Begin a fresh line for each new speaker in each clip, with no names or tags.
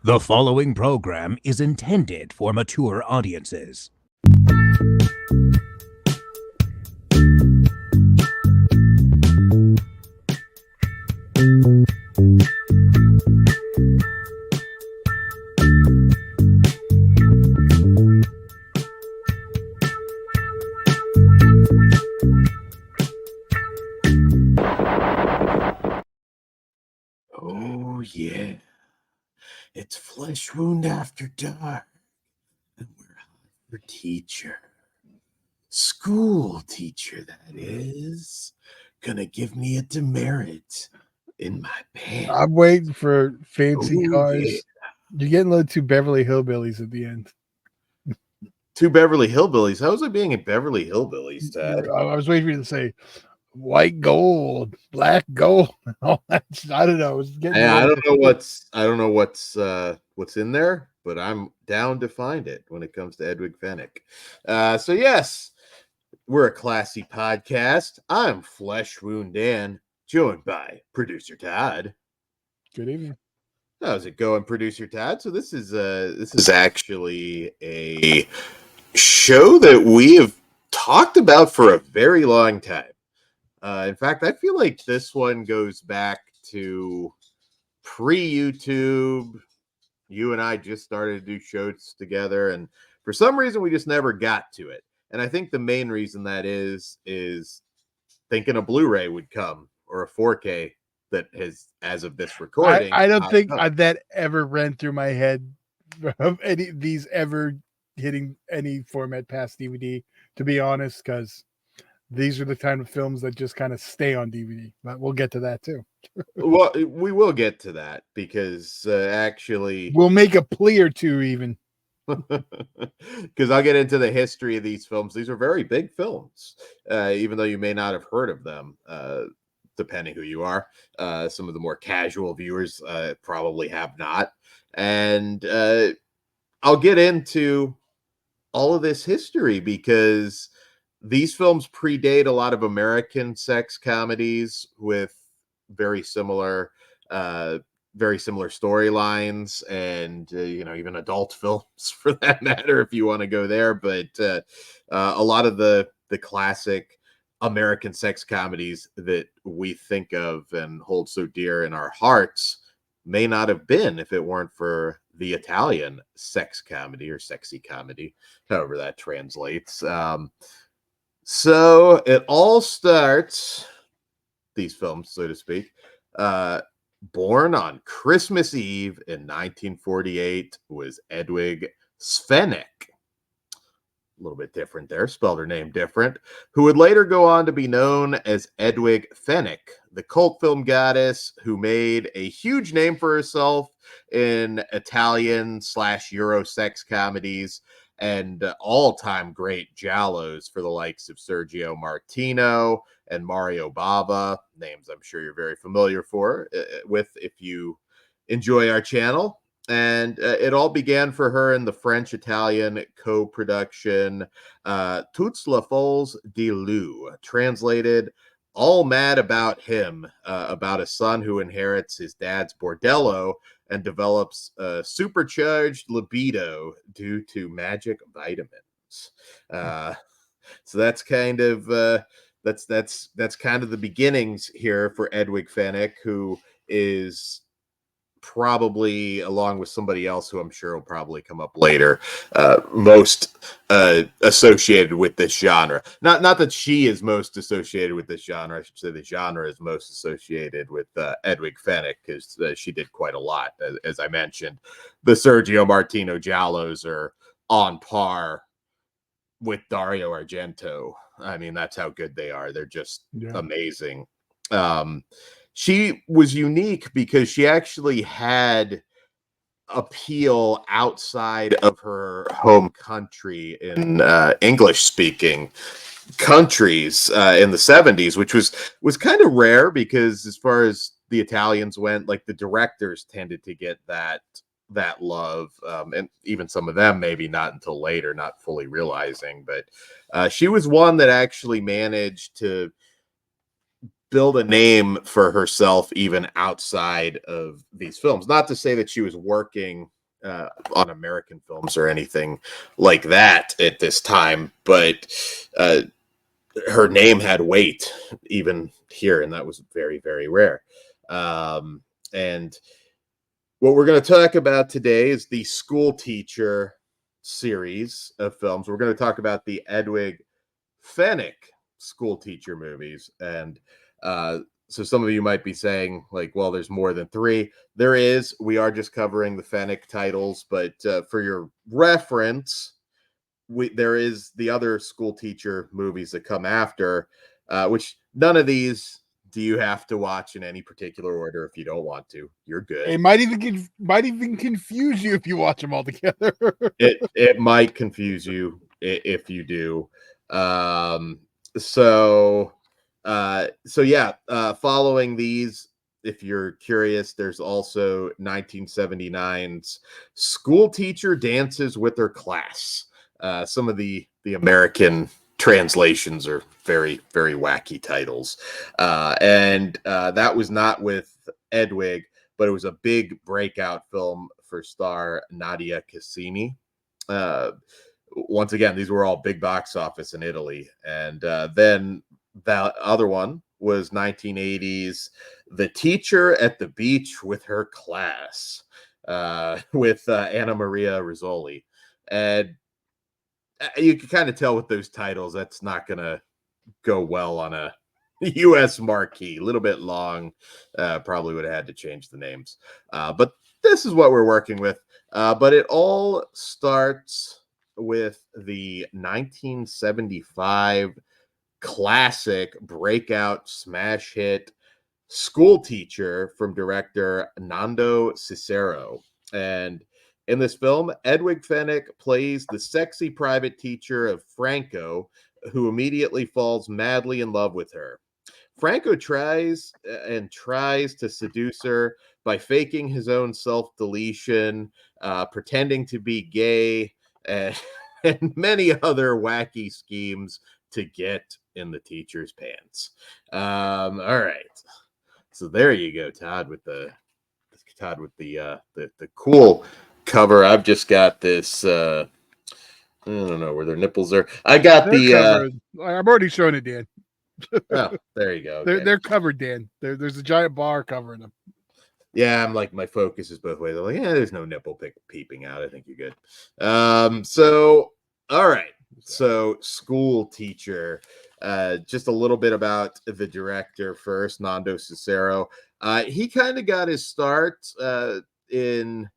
The following program is intended for mature audiences.
Oh, yeah. It's Flesh Wound After Dark. And we're hot for teacher. School teacher, that is. Gonna give me a demerit in my pants.
I'm waiting for fancy
Oh,
cars.
yeah.
You're getting little two Beverly Hillbillies at the end.
Two Beverly Hillbillies. How was I being in Beverly Hillbillies, Tad?
I was waiting for you to say white gold, black gold. All that. I don't know. I was getting.
I don't know what's in there, but I'm down to find it when it comes to Edwige Fenech. So yes, we're a classy podcast. I'm Flesh Wound Dan, joined by producer Todd.
Good evening.
How's it going, producer Todd? So this is actually a show that we have talked about for a very long time. In fact, I feel like this one goes back to pre-YouTube. You and I just started to do shows together, and for some reason we just never got to it. And I think the main reason that is thinking a Blu-ray would come or a 4K that has, as of this recording.
I don't think that ever ran through my head of any these ever hitting any format past DVD, to be honest, because these are the kind of films that just kind of stay on DVD. But we'll get to that too.
Well, we will get to that because actually
We'll make a plea or two even.
because I'll get into the history of these films. These are very big films, even though you may not have heard of them, depending who you are. Some of the more casual viewers probably have not. And I'll get into all of this history because these films predate a lot of American sex comedies with very similar storylines and even adult films for that matter if you want to go there, but a lot of the classic American sex comedies that we think of and hold so dear in our hearts may not have been if it weren't for the Italian sex comedy or sexy comedy, however that translates. So it all starts, these films, so to speak, born on Christmas Eve in 1948 was Edwige Fenech. A little bit different there, spelled her name different, who would later go on to be known as Edwige Fenech, the cult film goddess who made a huge name for herself in Italian / Eurosex comedies and all-time great giallos for the likes of Sergio Martino and Mario Bava, names I'm sure you're very familiar with if you enjoy our channel. And it all began for her in the French-Italian co-production Toutes les Folles de Lou, translated All Mad About Him, about a son who inherits his dad's bordello and develops a supercharged libido due to magic vitamins. So that's kind of that's kind of the beginnings here for Edwige Fenech, who is probably, along with somebody else who I'm sure will probably come up later, most associated with this genre. Not that she is most associated with this genre. I should say the genre is most associated with Edwige Fenech because she did quite a lot. As I mentioned, the Sergio Martino giallos are on par with Dario Argento. I mean, that's how good they are. They're just amazing. She was unique because she actually had appeal outside of her home country in English-speaking countries in the 70s, which was kind of rare because as far as the Italians went, like the directors tended to get that love, and even some of them maybe not until later, not fully realizing, but she was one that actually managed to build a name for herself even outside of these films. Not to say that she was working on American films or anything like that at this time, but her name had weight even here, and that was very, very rare. And what we're going to talk about today is the School Teacher series of films. We're going to talk about the Edwige Fenech School Teacher movies. And so some of you might be saying, like, well, there's more than 3. There is. We are just covering the Fenech titles, but for your reference, there is the other School Teacher movies that come after, which none of these do you have to watch in any particular order. If you don't want to, you're good.
It might even confuse you if you watch them all together.
it might confuse you if you do. So yeah, following these, if you're curious, there's also 1979's School Teacher Dances with Her Class. Some of the American translations are very, very wacky titles. And that was not with Edwige, but it was a big breakout film for star Nadia Cassini. Once again, these were all big box office in Italy. And then that other one was 1980's The Teacher at the Beach with Her Class, with Anna Maria Rizzoli. And you can kind of tell with those titles, that's not going to go well on a U.S. marquee. A little bit long. Probably would have had to change the names. But this is what we're working with. But it all starts with the 1975 classic breakout smash hit School Teacher from director Nando Cicero. And in this film, Edwige Fenech plays the sexy private teacher of Franco, who immediately falls madly in love with her. Franco tries to seduce her by faking his own self-deletion, pretending to be gay, and many other wacky schemes to get in the teacher's pants. All right. So there you go, Todd, with the cool cover. I've just got this. I don't know where their nipples are. I got
They're covered. I'm already showing it, Dan.
Oh, there you go. Okay.
They're covered, Dan. There's a giant bar covering them.
Yeah, I'm like, my focus is both ways. I'm like, yeah, there's no nipple peeping out. I think you're good. So all right. So School Teacher. Just a little bit about the director first, Nando Cicero. He kind of got his start in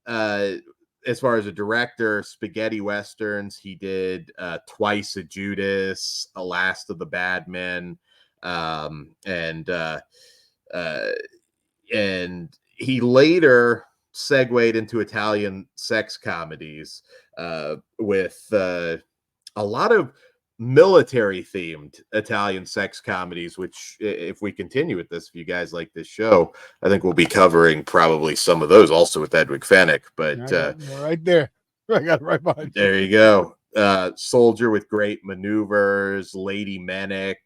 as far as a director, spaghetti westerns. He did Twice a Judas, A Last of the Bad Men, and he later segued into Italian sex comedies with a lot of military themed Italian sex comedies, which, if we continue with this, if you guys like this show, I think we'll be covering probably some of those also with Edwige Fenech. But
right there, I got it right behind you.
There you go. Soldier with Great Maneuvers, Lady Medic,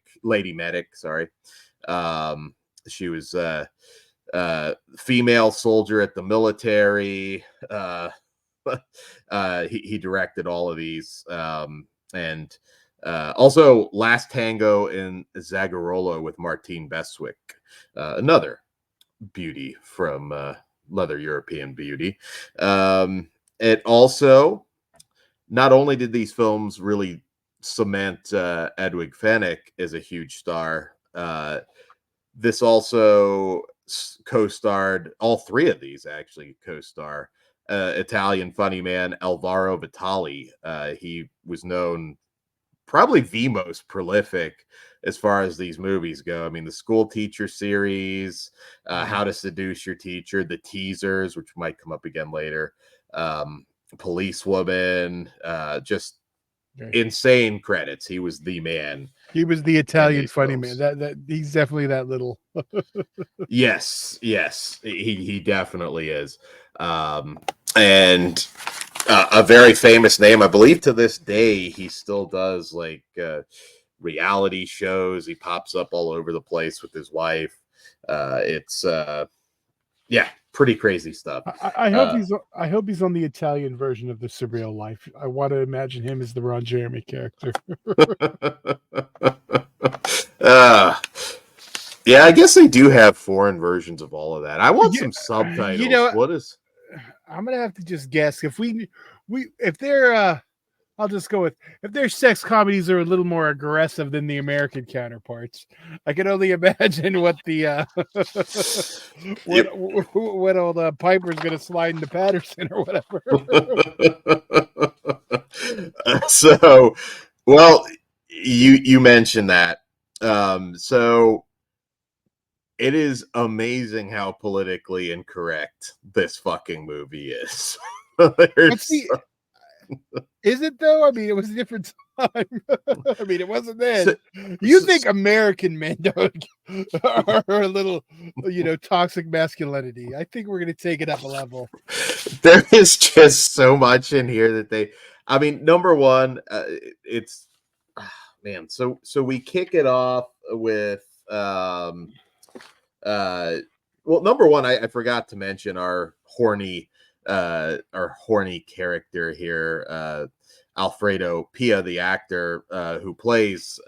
sorry. She was female soldier at the military. He directed all of these. And also Last Tango in Zagarolo with Martine Beswick, another beauty from Leather European Beauty. It also, not only did these films really cement Edwige Fenech as a huge star, this also co-starred, all 3 of these actually co-star Italian funny man Alvaro Vitali. He was known probably the most prolific as far as these movies go. I mean, the School Teacher series, How to Seduce Your Teacher, the teasers, which might come up again later, Policewoman, just insane credits. He was the man.
He was the Italian funny man. That he's definitely that little.
Yes, he definitely is. And a very famous name, I believe to this day he still does like reality shows. He pops up all over the place with his wife. It's pretty crazy stuff.
I hope I hope he's on the Italian version of The Surreal Life. I want to imagine him as the Ron Jeremy character.
Yeah, I guess they do have foreign versions of all of that. I want some subtitles.
You know,
what is?
I'm gonna have to just guess if if they're I'll just go with if their sex comedies are a little more aggressive than the American counterparts. I can only imagine what the what old Piper's gonna slide into Patterson or whatever.
So, well, you mentioned that. So it is amazing how politically incorrect this fucking movie is.
Is it though? I mean, it was a different time. I mean, it wasn't then. You think American men are a little, toxic masculinity? I think we're going to take it up a level.
There is just so much in here that I mean, number one, it's man. So we kick it off with well, number one, I forgot to mention our horny character here, Alfredo Pia, the actor who plays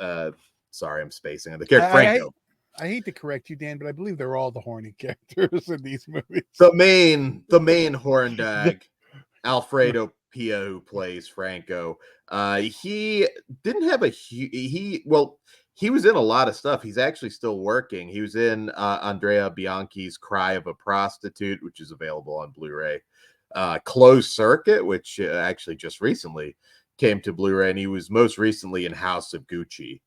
sorry, I'm spacing on the character Franco.
I hate to correct you, Dan, but I believe they're all the horny characters in these movies.
The main horn dog, Alfredo Pia, who plays Franco. He didn't have he was in a lot of stuff. He's actually still working. He was in Andrea Bianchi's Cry of a Prostitute, which is available on Blu-ray. Closed Circuit, which actually just recently came to Blu-ray, and he was most recently in House of Gucci.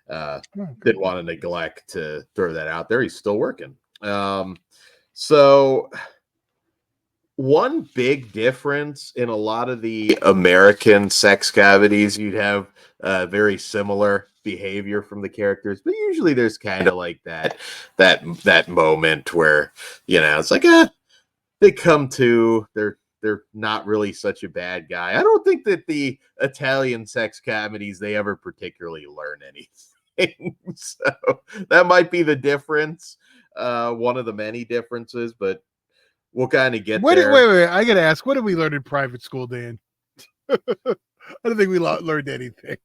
Didn't want to neglect to throw that out there. He's still working. So one big difference in a lot of the American sex cavities, you'd have very similar behavior from the characters, but usually there's kind of like that moment where it's like they come to they're not really such a bad guy. I don't think that the Italian sex comedies they ever particularly learn anything. So that might be the difference, one of the many differences, but we'll kind of get there.
Wait, I gotta ask, what did we learn in private school, Dan? I don't think we learned anything.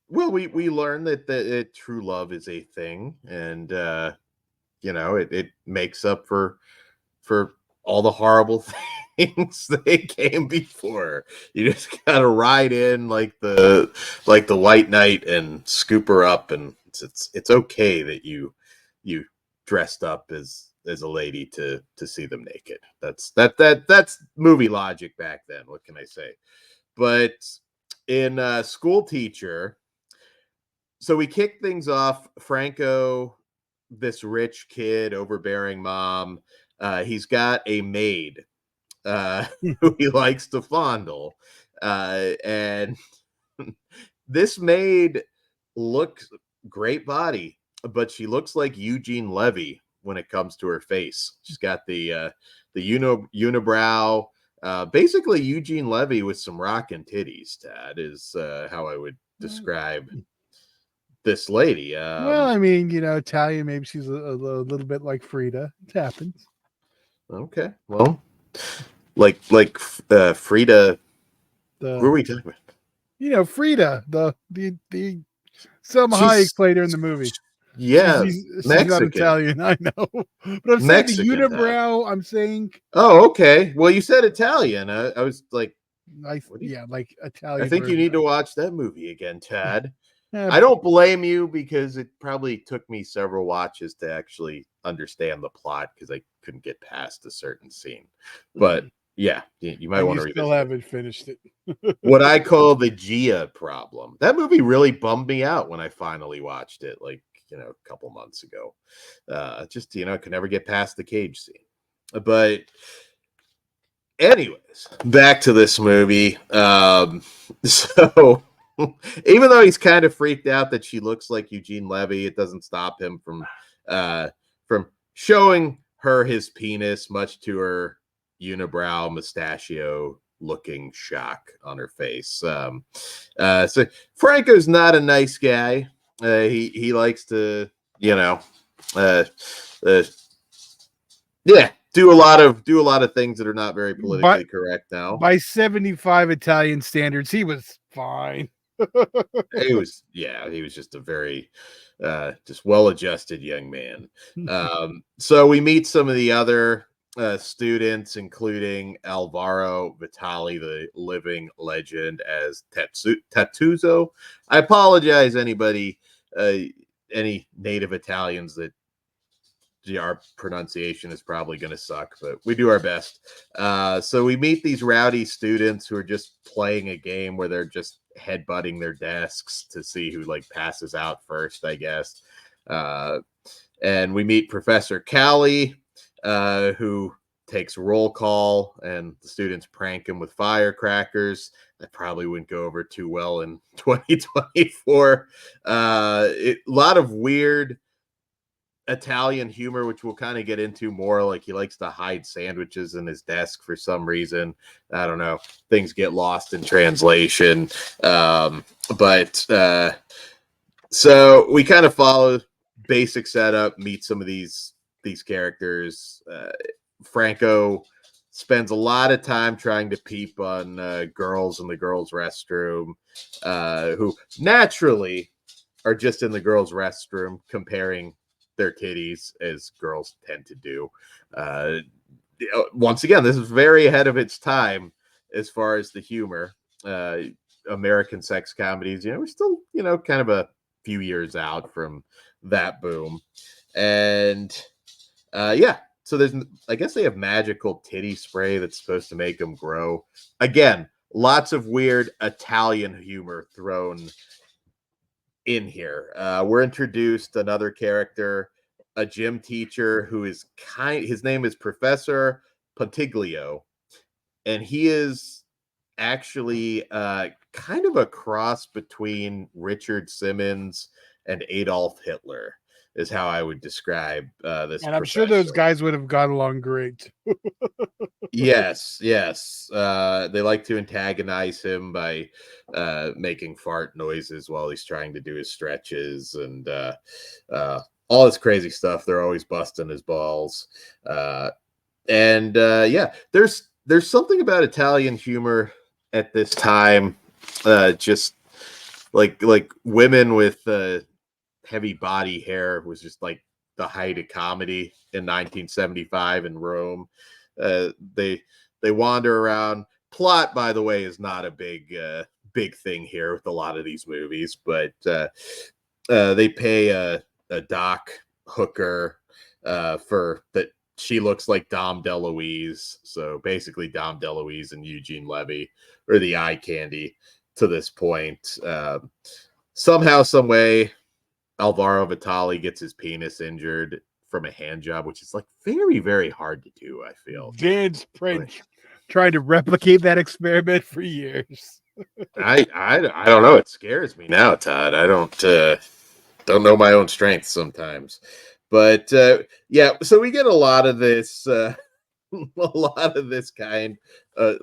Well, we learned that true love is a thing, and it makes up for all the horrible things that came before. You just gotta ride in like the white knight and scoop her up, and it's okay that you dressed up as a lady to see them naked. That's movie logic back then. What can I say? But in School Teacher, so we kick things off. Franco, this rich kid, overbearing mom. He's got a maid who he likes to fondle. And this maid looks great body, but she looks like Eugene Levy when it comes to her face. She's got the unibrow. Basically Eugene Levy with some rockin' titties, Tad, is how I would describe this lady.
Well, I mean, Italian, maybe she's a little bit like Frida. It happens.
Okay. Well, like Frida. Who are we talking about?
Frida, the Selma Hayek played her in the movie.
Yeah,
she's not Italian, I know. But I'm saying Mexican, the unibrow. I'm saying.
Oh, okay. Well, you said Italian. I was like,
like Italian.
I think you need to watch that movie again, Tad. I don't blame you because it probably took me several watches to actually understand the plot because I couldn't get past a certain scene. But yeah, you might want to revisit.
Still haven't finished it.
What I call the Gia problem. That movie really bummed me out when I finally watched it, like a couple months ago. Just could never get past the cage scene. But anyways, back to this movie. So. Even though he's kind of freaked out that she looks like Eugene Levy, it doesn't stop him from showing her his penis, much to her unibrow, mustachio-looking shock on her face. So Franco's not a nice guy. he likes to, uh, uh, yeah, do a lot of things that are not very politically
But
correct now.
by 75 Italian standards, he was fine.
He was just a very just well-adjusted young man. So we meet some of the other students, including Alvaro Vitali, the living legend, as Tatuzzo. I apologize, uh, any native Italians that our pronunciation is probably going to suck, but we do our best. So we meet these rowdy students who are just playing a game where they're just headbutting their desks to see who like passes out first, I guess. And we meet Professor Callie, who takes roll call, and the students prank him with firecrackers. That probably wouldn't go over too well in 2024. A lot of weird Italian humor, which we'll kind of get into more. Like he likes to hide sandwiches in his desk for some reason. I don't know. Things get lost in translation. But so we kind of follow basic setup, meet some of these characters. Franco spends a lot of time trying to peep on girls in the girls' restroom, who naturally are just in the girls' restroom comparing their titties, as girls tend to do. Once again, this is very ahead of its time as far as the humor. American sex comedies, we're still, kind of a few years out from that boom. And yeah, so I guess they have magical titty spray that's supposed to make them grow. Again, lots of weird Italian humor thrown in here. We're introduced another character, a gym teacher who is his name is Professor Pontiglio, and he is actually kind of a cross between Richard Simmons and Adolf Hitler, is how I would describe this
And I'm
professor.
sure those guys would have got along great.
Yes. They like to antagonize him by making fart noises while he's trying to do his stretches and all this crazy stuff. They're always busting his balls. And yeah, there's something about Italian humor at this time, just like women with heavy body hair was just like the height of comedy in 1975 in Rome. They wander around. Plot, by the way, is not a big thing here with a lot of these movies, but they pay a dock hooker for that. She looks like Dom DeLuise. So basically, Dom DeLuise and Eugene Levy are the eye candy to this point. Somehow, some way, Alvaro Vitali gets his penis injured from a hand job, which is like very, very hard to do, I feel.
Dan's trying to replicate that experiment for years.
I don't know. It scares me now, Todd. I don't know my own strength sometimes. But yeah, so we get a lot of this a lot of this kind of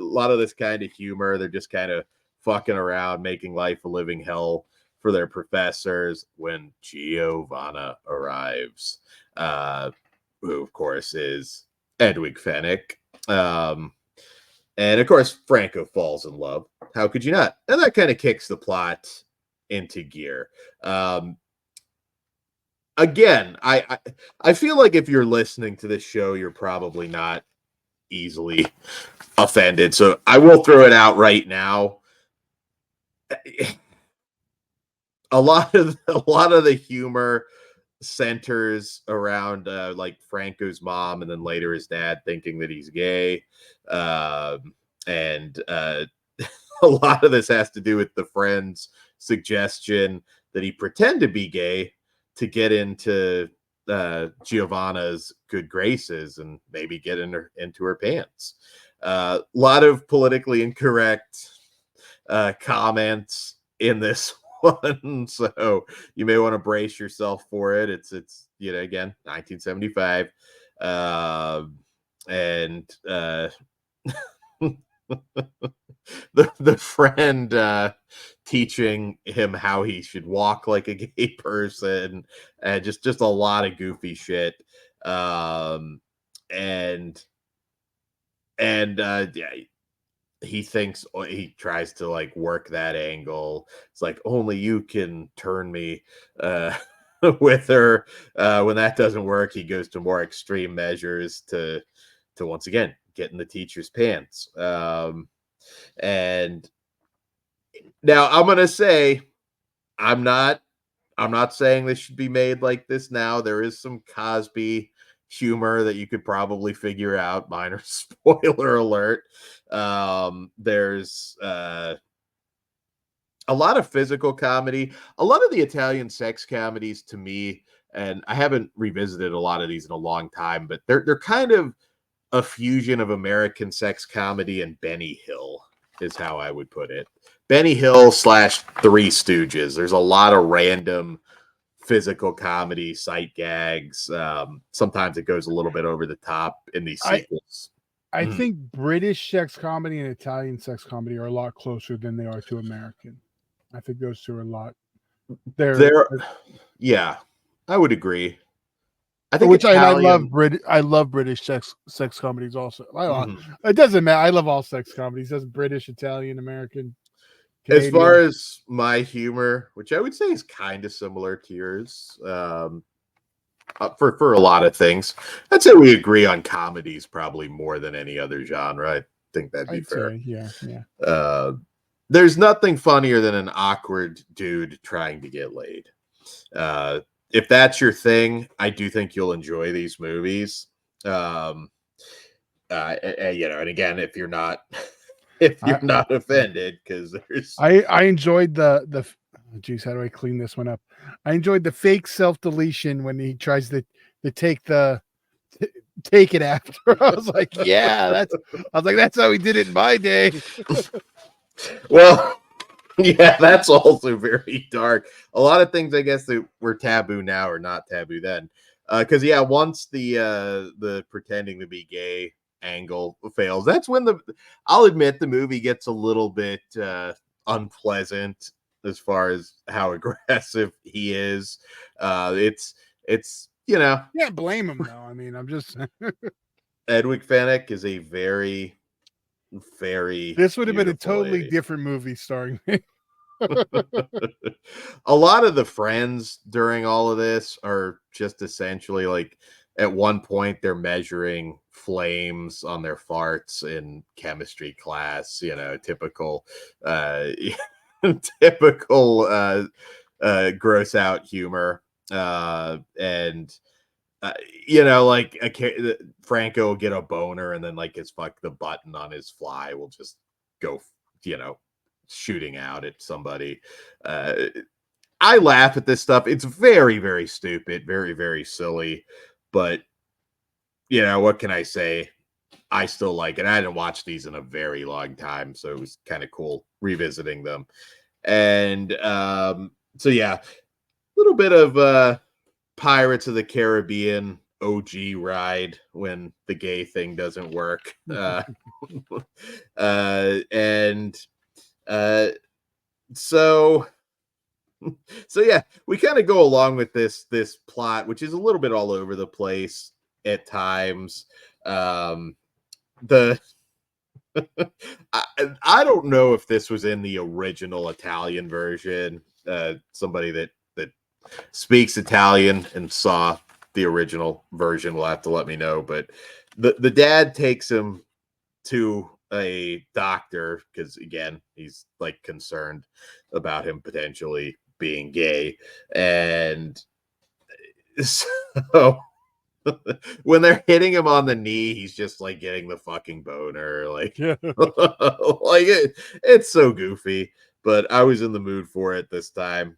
humor. They're just kind of fucking around, making life a living hell for their professors when Giovanna arrives, who of course is Edwige Fenech. And of course, Franco falls in love. How could you not? And that kind of kicks the plot into gear. Again, I feel like if you're listening to this show, you're probably not easily offended. So I will throw it out right now. A lot of the humor centers around like Franco's mom and then later his dad thinking that he's gay. And a lot of this has to do with the friend's suggestion that he pretend to be gay to get into Giovanna's good graces and maybe get into her pants. A lot of politically incorrect comments in this one, so you may want to brace yourself for it. It's again 1975, and the friend teaching him how he should walk like a gay person, and just a lot of goofy shit. And yeah, he tries to like work that angle. It's like only you can turn me with her. When that doesn't work, he goes to more extreme measures to once again get in the teacher's pants. And now I'm gonna say I'm not saying this should be made like this now. There is some Cosby humor that you could probably figure out. Minor spoiler alert. There's a lot of physical comedy. A lot of the Italian sex comedies to me, and I haven't revisited a lot of these in a long time, but they're kind of a fusion of American sex comedy and Benny Hill is how I would put it. Benny Hill / Three Stooges. There's a lot of random physical comedy, sight gags. Sometimes it goes a little bit over the top in these sequels.
I think British sex comedy and Italian sex comedy are a lot closer than they are to American. I think those two are a lot.
Yeah, I would agree. I think
I love British sex comedies also. It doesn't matter. I love all sex comedies. It doesn't British, Italian, American, Canadian.
As far as my humor, which I would say is kind of similar to yours, for a lot of things, I'd say we agree on comedies probably more than any other genre. I think that'd be fair.
Yeah.
There's nothing funnier than an awkward dude trying to get laid. If that's your thing, I do think you'll enjoy these movies. And again, if you're not offended, because there's
I enjoyed the geez, how do I clean this one up? I enjoyed the fake self-deletion when he tries to take it after. I was like, that's how we did it in my day.
Well, yeah, that's also very dark. A lot of things, I guess, that were taboo now are not taboo then. Because once the pretending to be gay angle fails, that's when I'll admit the movie gets a little bit unpleasant as far as how aggressive he is. It's
Can't blame him though. I mean, I'm just
Edwige Fenech is a very, very
this would have been a
beautiful
totally
lady.
different movie starring me.
A lot of the friends during all of this are just essentially like at one point they're measuring flames on their farts in chemistry class, typical gross out humor. Franco will get a boner and then the button on his fly will just go, shooting out at somebody. I laugh at this stuff. It's very, very stupid, very, very silly, but what can I say? I still like it. I hadn't watched these in a very long time, so it was kind of cool revisiting them. And so yeah, a little bit of Pirates of the Caribbean OG ride when the gay thing doesn't work. So yeah, we kind of go along with this plot, which is a little bit all over the place at times. I don't know if this was in the original Italian version. Somebody that speaks Italian and saw the original version will have to let me know. But the dad takes him to a doctor because, again, he's concerned about him potentially being gay. And so when they're hitting him on the knee, he's just getting the fucking boner. It's so goofy, but I was in the mood for it this time.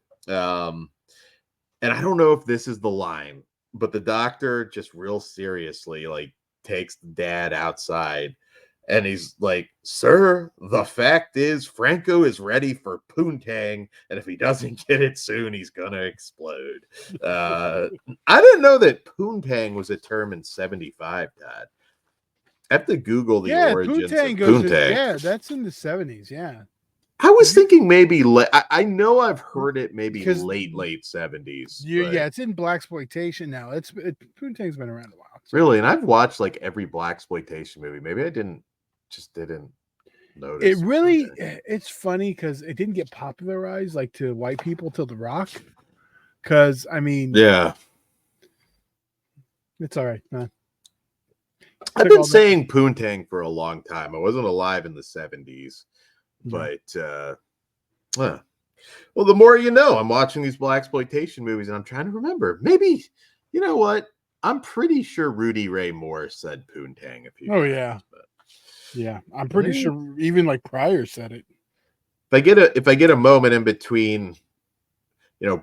And I don't know if this is the line, but the doctor just real seriously takes the dad outside and he's like, "Sir, the fact is Franco is ready for poontang, and if he doesn't get it soon, he's gonna explode." I didn't know that poontang was a term in 75, Todd. I have to Google the origins of poontang.
Yeah, that's in the 70s. Yeah.
I was thinking maybe I know I've heard it maybe
Because
late 70s.
yeah, it's in blaxploitation now. Poontang's been around a while. So.
Really, and I've watched like every blaxploitation movie. Maybe I didn't notice.
It's funny because it didn't get popularized like to white people till The Rock. Because I mean,
yeah,
it's all right, man.
I've been saying Poontang for a long time. I wasn't alive in the 70s, but well, the more you know. I'm watching these blaxploitation movies, and I'm trying to remember. Maybe, you know what? I'm pretty sure Rudy Ray Moore said Poontang a few times.
Yeah. But yeah, I'm pretty sure even like Pryor said it.
If I get a moment in between,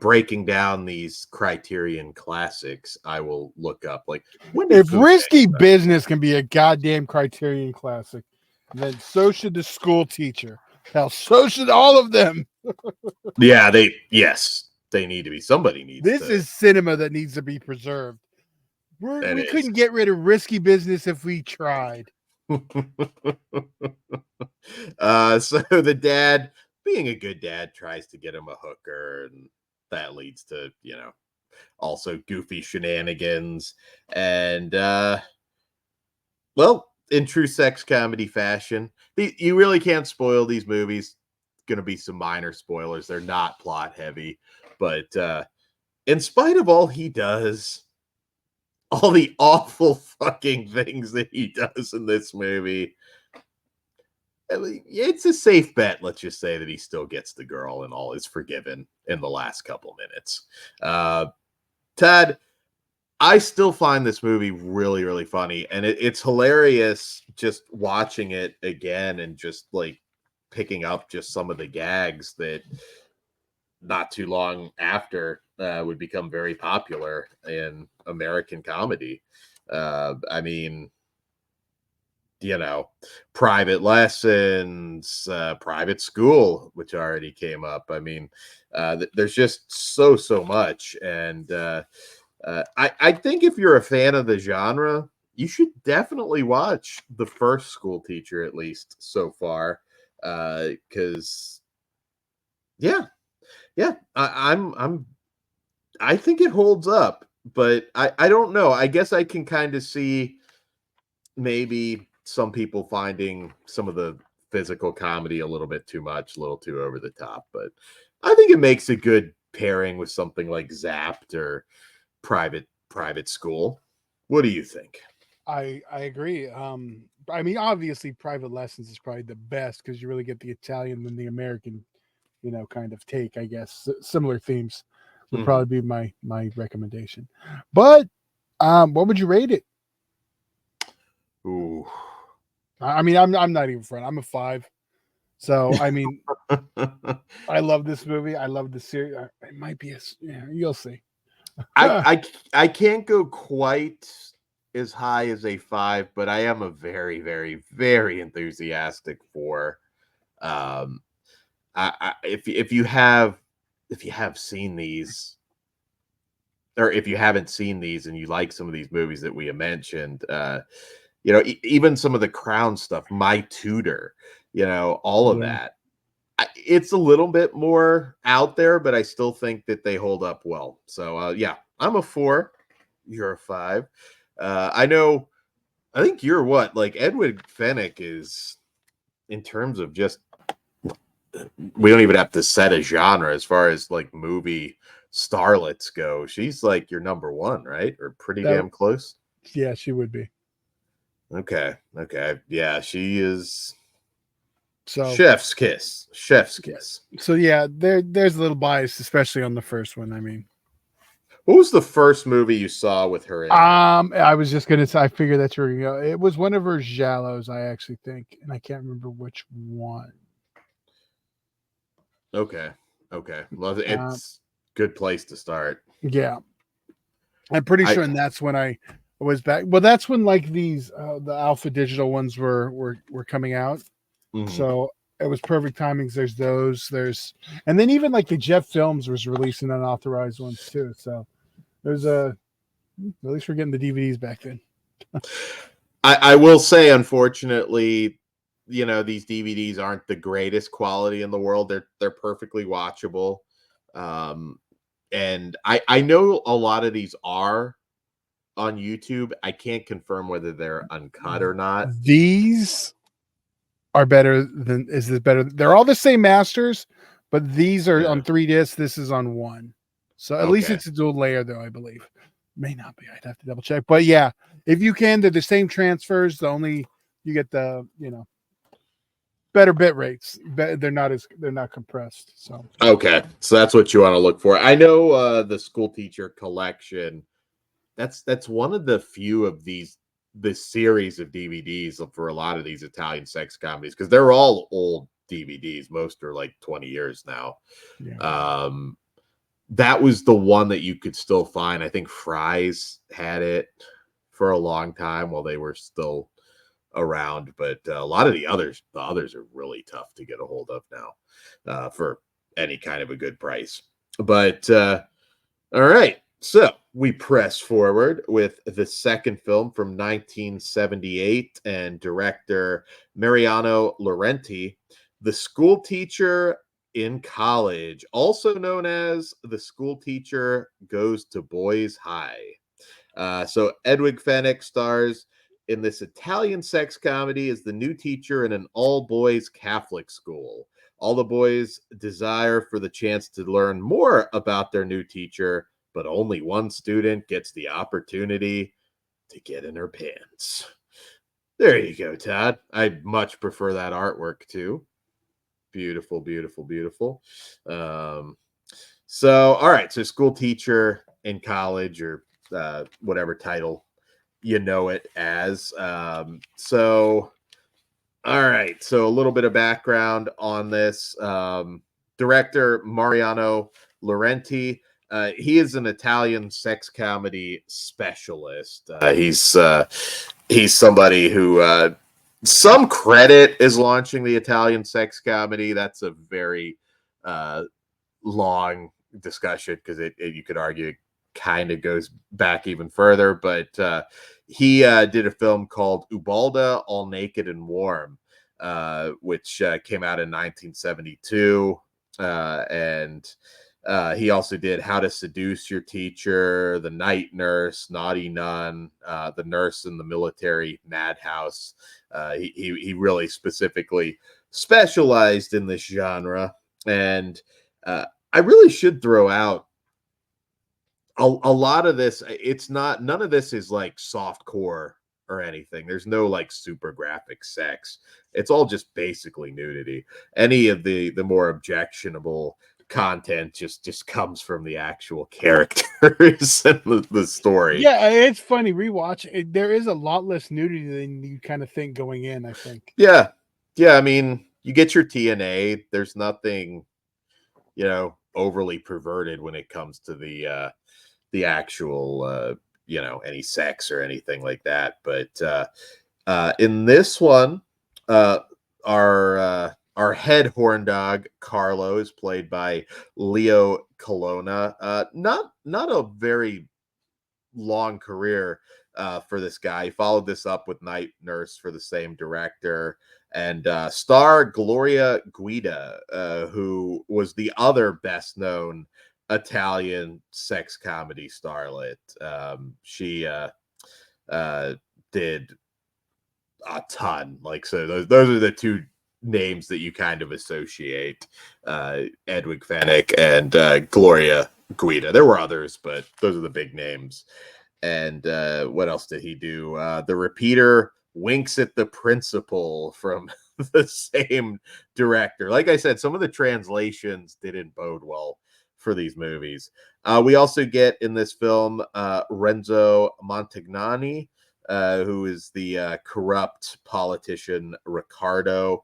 breaking down these Criterion classics, I will look up like
if Risky Business can be a goddamn Criterion classic, then so should The School Teacher. Hell, so should all of them.
Yeah, they need to be. Somebody needs.
This is cinema that needs to be preserved. We couldn't get rid of Risky Business if we tried.
So the dad, being a good dad, tries to get him a hooker, and that leads to also goofy shenanigans. And well, in true sex comedy fashion, you really can't spoil these movies. Going to be some minor spoilers. They're not plot heavy, but in spite of all he does, all the awful fucking things that he does in this movie, I mean, it's a safe bet, let's just say, that he still gets the girl and all is forgiven in the last couple minutes. Ted, I still find this movie really, really funny, and it's hilarious just watching it again and just like picking up just some of the gags that not too long after would become very popular in American comedy. I mean, Private Lessons, Private School, which already came up. I mean, there's just so much. And I think if you're a fan of the genre, you should definitely watch The First School Teacher, at least so far. Because I think it holds up, but I don't know. I guess I can kind of see maybe some people finding some of the physical comedy a little bit too much, a little too over the top, but I think it makes a good pairing with something like Zapped or Private School. What do you think?
I agree. I mean, obviously, Private Lessons is probably the best because you really get the Italian and the American, kind of take. I guess similar themes would probably be my recommendation. But what would you rate it?
Ooh,
I mean, I'm not even front. I'm a 5. So I mean, I love this movie. I love the series. It might be you'll see.
I can't go quite as high as a 5, but I am a very, very, very enthusiastic 4. If you have seen these, or if you haven't seen these and you like some of these movies that we have mentioned, even some of the Crown stuff, My Tutor, all of that. It's a little bit more out there, but I still think that they hold up well. So I'm a 4. You're a 5. I think you're what? Like Edwige Fenech is, in terms of just, we don't even have to set a genre as far as like movie starlets go. She's like your number 1, right? Or pretty damn close.
Yeah, she would be.
Okay. Yeah, she is.
So
chef's kiss.
So yeah, there's a little bias, especially on the first one. I mean,
what was the first movie you saw with her in?
I was just gonna say, I figured that's where you go. It was one of her giallos, I actually think, and I can't remember which one.
Okay. Well, it's good place to start.
Yeah, I'm pretty sure, and that's when I was back. Well, that's when like these the Alpha Digital ones were coming out. So it was perfect timings. There's those. And then even like the Jeff Films was releasing unauthorized ones too. So there's at least we're getting the DVDs back then.
I will say, unfortunately, these DVDs aren't the greatest quality in the world. They're perfectly watchable. And I know a lot of these are on YouTube. I can't confirm whether they're uncut or not.
These are better than they're all the same masters, but these are on 3 discs. This is on 1. So at least it's a dual layer though, I believe. May not be. I'd have to double check. But yeah, if you can, they're the same transfers. The only you get the, better bit rates. They're not compressed. So
okay, so that's what you want to look for. I know the School Teacher Collection. That's one of the few of this series of DVDs for a lot of these Italian sex comedies, because they're all old DVDs. Most are like 20 years now.
yeah.
That was the one that you could still find. I think Fry's had it for a long time while they were still around, but a lot of the others are really tough to get a hold of now for any kind of a good price. But all right, so we press forward with the second film from 1978 and director Mariano Laurenti, The School Teacher in College, also known as The School Teacher Goes to Boys High. So Edwige Fenech stars in this Italian sex comedy as the new teacher in an all-boys Catholic school. All the boys desire for the chance to learn more about their new teacher, but only one student gets the opportunity to get in her pants. There you go, Todd. I much prefer that artwork too. Beautiful, beautiful, beautiful. So, all right. So, School Teacher in College, or whatever title you know it as. So, all right. So, a little bit of background on this. Director Mariano Laurenti. He is an Italian sex comedy specialist. He's somebody who some credit is launching the Italian sex comedy. That's a very long discussion, because you could argue it kind of goes back even further. But he did a film called Ubalda, All Naked and Warm, which came out in 1972. And he also did How to Seduce Your Teacher, The Night Nurse, Naughty Nun, The Nurse in the Military Madhouse. He really specifically specialized in this genre. And I really should throw out a lot of this. None of this is like soft core or anything. There's no like super graphic sex. It's all just basically nudity. Any of the more objectionable content just comes from the actual characters and the story.
Yeah, it's funny rewatch. There is a lot less nudity than you kind of think going in, I think.
Yeah. I mean, you get your TNA. There's nothing, overly perverted when it comes to the actual, any sex or anything like that. But in this one, our head horn dog Carlo is played by Leo Colonna. Not a very long career for this guy. He followed this up with Night Nurse for the same director, and star Gloria Guida, who was the other best known Italian sex comedy starlet. She did a ton. So those are the two names that you kind of associate, Edwige Fenech and Gloria Guida. There were others, but those are the big names. And what else did he do? The Repeater winks at the principal from the same director. Like I said, some of the translations didn't bode well for these movies. We also get in this film Renzo Montagnani, who is the corrupt politician Riccardo.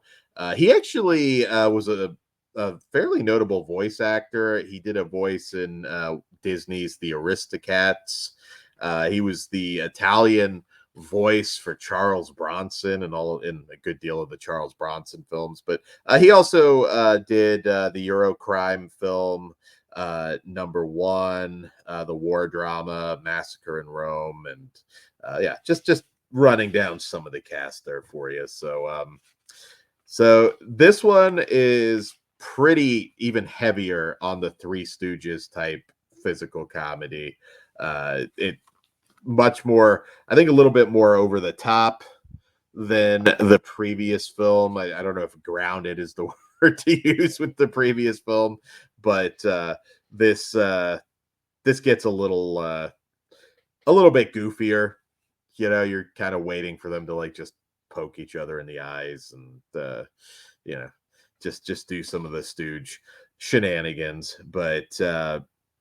He actually was a fairly notable voice actor. He did a voice in Disney's The Aristocats. He was the Italian voice for Charles Bronson in a good deal of the Charles Bronson films. But he also did the Eurocrime film Number One, the war drama Massacre in Rome, and just running down some of the cast there for you. So So this one is pretty even heavier on the Three Stooges type physical comedy. It much more, I think, a little bit more over the top than the previous film. I don't know if grounded is the word to use with the previous film, but this this gets a little bit goofier. You know, you're kind of waiting for them to like just poke each other in the eyes and you know, just do some of the Stooge shenanigans. But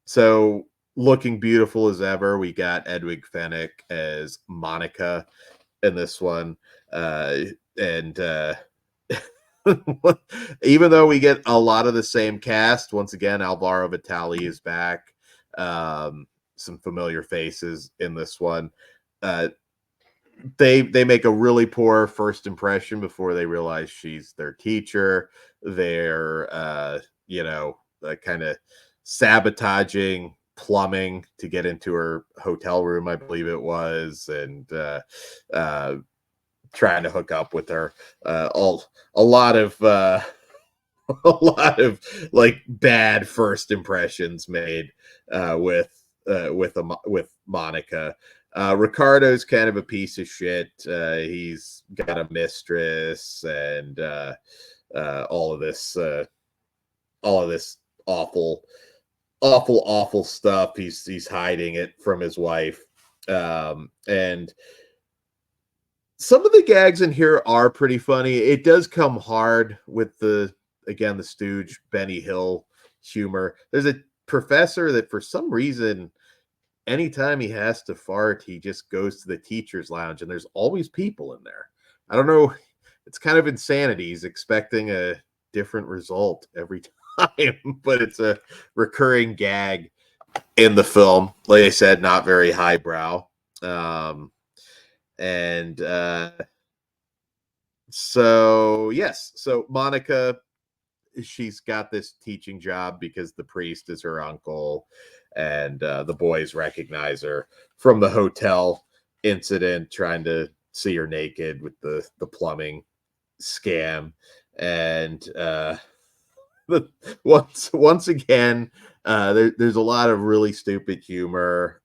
so looking beautiful as ever, we got Edwige Fenech as Monica in this one. And even though we get a lot of the same cast, once again, Alvaro Vitali is back. Some familiar faces in this one. They make a really poor first impression before they realize she's their teacher. They're kind of sabotaging plumbing to get into her hotel room, I believe it was, and trying to hook up with her. A lot of a lot of like bad first impressions made with Monica. Ricardo's kind of a piece of shit. He's got a mistress and all of this awful stuff. He's hiding it from his wife. And some of the gags in here are pretty funny. It does come hard with the Stooge Benny Hill humor. There's a professor that for some reason, anytime he has to fart, he just goes to the teacher's lounge and there's always people in there. I don't know. It's kind of insanity. He's expecting a different result every time, but it's a recurring gag in the film. Like I said, not very highbrow. So Monica, she's got this teaching job because the priest is her uncle, and the boys recognize her from the hotel incident, trying to see her naked with the plumbing scam. And once again, there's a lot of really stupid humor.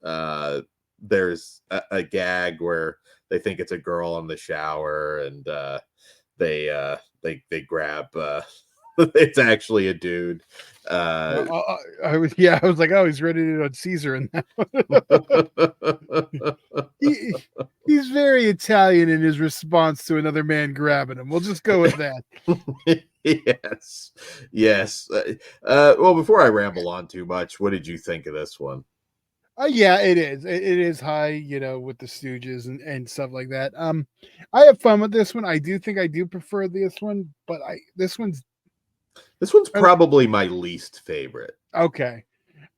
There's a gag where they think it's a girl in the shower, and they grab it's actually a dude.
I was like, oh, he's ready to on Caesar in that one. He's very Italian in his response to another man grabbing him. We'll just go with that.
Yes. Well, before I ramble on too much, what did you think of this one?
Yeah, it is. It is high, with the Stooges and stuff like that. I have fun with this one. I do think I do prefer this one, but this one's
probably my least favorite.
okay.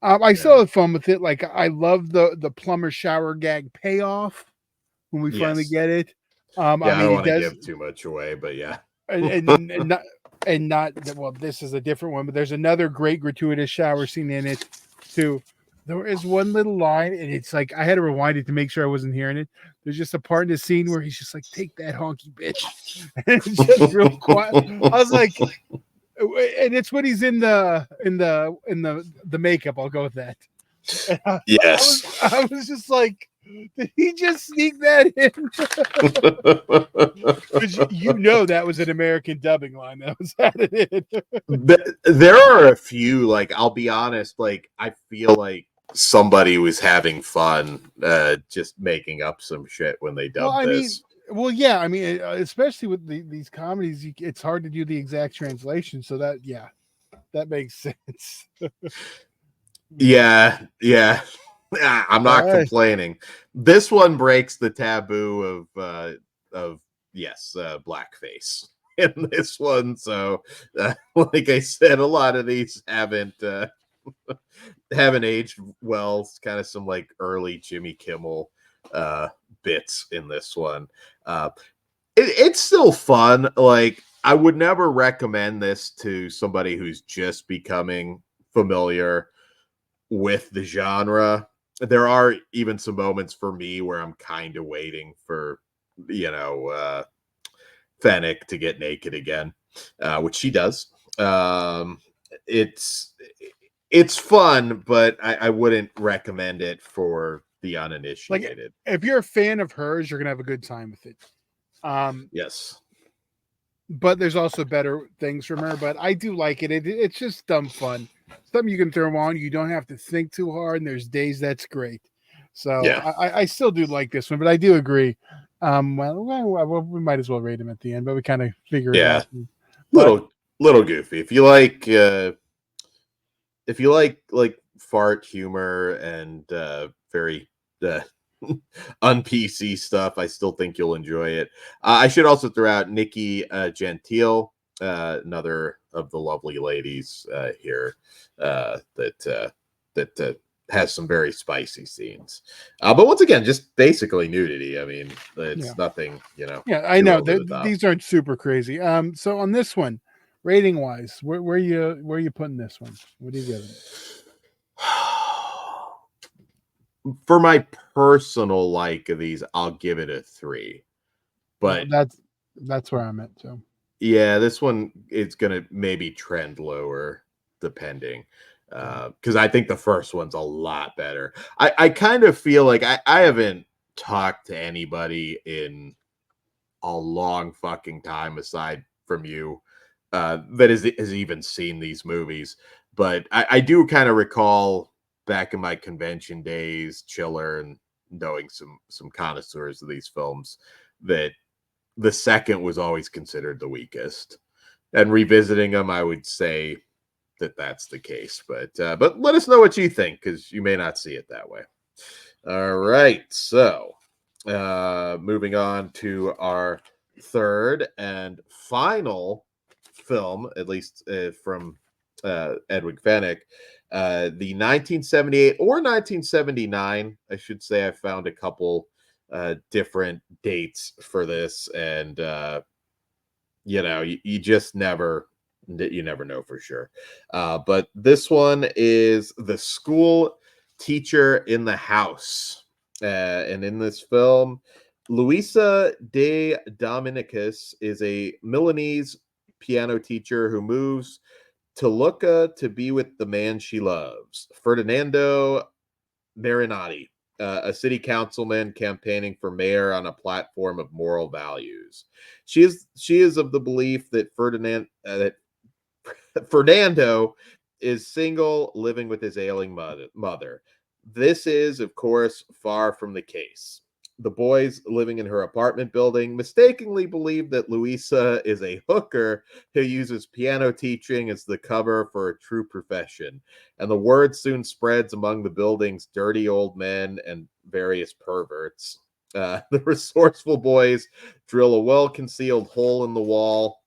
I still have fun with it. Like I love the plumber shower gag payoff when we finally get it.
I don't want to give too much away, but yeah.
and not well, this is a different one, but there's another great gratuitous shower scene in it too. There is one little line, and it's like I had to rewind it to make sure I wasn't hearing it. There's just a part in the scene where he's just like, "Take that, honky bitch," and it's just real quiet. I was like, and it's when he's in the makeup. I'll go with that.
Yes,
I was just like, did he just sneak that in? Because that was an American dubbing line that was added in.
There are a few. Like, I'll be honest. Like, I feel like somebody was having fun, just making up some shit when they dubbed this.
Especially with these comedies, it's hard to do the exact translation. So that makes sense.
Yeah. I'm not complaining. This one breaks the taboo of blackface in this one. So, like I said, a lot of these haven't aged well. It's kind of some like early Jimmy Kimmel bits in this one. It's still fun. Like, I would never recommend this to somebody who's just becoming familiar with the genre. There are even some moments for me where I'm kind of waiting for Fenech to get naked again, which she does. It's fun, but I wouldn't recommend it for the uninitiated.
If you're a fan of hers, you're gonna have a good time with it.
Yes.
But there's also better things from her. But I do like it. It's just dumb fun. Something you can throw on. You don't have to think too hard. And there's days that's great. So
Yeah.
I still do like this one. But I do agree. Well, we might as well rate him at the end. But we kind of figure it out. But,
Little goofy. If you like fart humor and very un-PC stuff, I still think you'll enjoy it. I should also throw out Nikki Gentile, another of the lovely ladies here that has some very spicy scenes. But once again, just basically nudity. I mean, it's nothing,
Yeah, I know these aren't super crazy. So on this one, rating wise, where you putting this one? What are you giving it?
For my personal like of these, I'll give it a 3. But
that's where I'm at. So
yeah, this one it's gonna maybe trend lower depending. Because I think the first one's a lot better. I kind of feel like I haven't talked to anybody in a long fucking time aside from you that has even seen these movies. But I do kind of recall back in my convention days, Chiller, and knowing some connoisseurs of these films, that the second was always considered the weakest. And revisiting them, I would say that's the case. But let us know what you think, because you may not see it that way. All right, so moving on to our third and final film, at least from Edwige Fenech, the 1978 or 1979, I should say. I found a couple different dates for this, and you just never know for sure. But this one is The School Teacher in the House, and in this film, Luisa de Dominicus is a Milanese piano teacher who moves to Lucca to be with the man she loves, Ferdinando Marinati, a city councilman campaigning for mayor on a platform of moral values. She is of the belief that Fernando is single, living with his ailing mother. This is, of course, far from the case. The boys living in her apartment building mistakenly believe that Luisa is a hooker who uses piano teaching as the cover for a true profession, and the word soon spreads among the building's dirty old men and various perverts. The resourceful boys drill a well-concealed hole in the wall